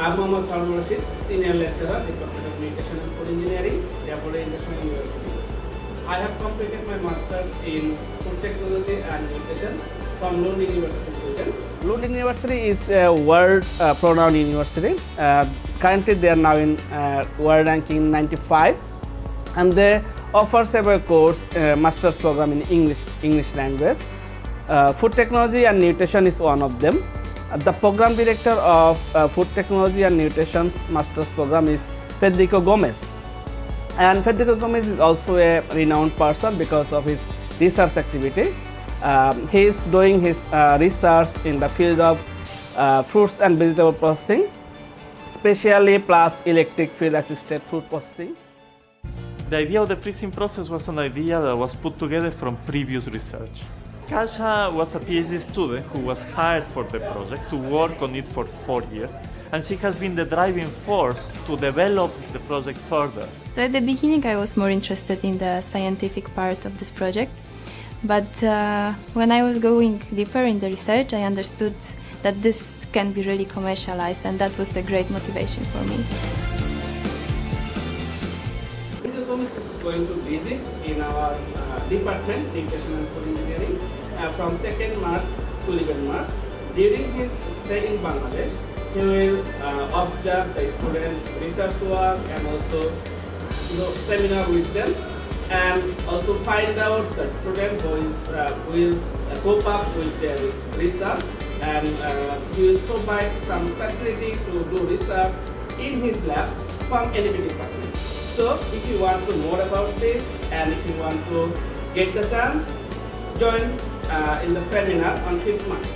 I'm Mohammad Harun Ar Rashid, Senior Lecturer, Department of Nutrition and Food Engineering, Daffodil International University. I have completed my Masters in Food Technology and Nutrition from Lund University, Sweden. Lund University is a world pronoun university. Currently, they are now in world ranking 95, and they offer several course master's program in English language. Food technology and nutrition is one of them. The program director of Food Technology and Nutrition's Master's Program is Federico Gomez. And Federico Gomez is also a renowned person because of his research activity. He is doing his research in the field of fruits and vegetable processing, especially plus electric field assisted food processing. The idea of the freezing process was an idea that was put together from previous research. Kasia was a PhD student who was hired for the project to work on it for 4 years, and she has been the driving force to develop the project further. So at the beginning I was more interested in the scientific part of this project, but when I was going deeper in the research I understood that this can be really commercialized, and that was a great motivation for me. Is going to visit in our department, Nutrition and Food Engineering, from 2nd March to 11 March. During his stay in Bangladesh, he will observe the student research work and also seminar with them, and also find out the student who is will cope up with their research, and he will provide some facility to do research in his lab from any department. So if you want to know more about this, and if you want to get the chance, join in the seminar on 5th March.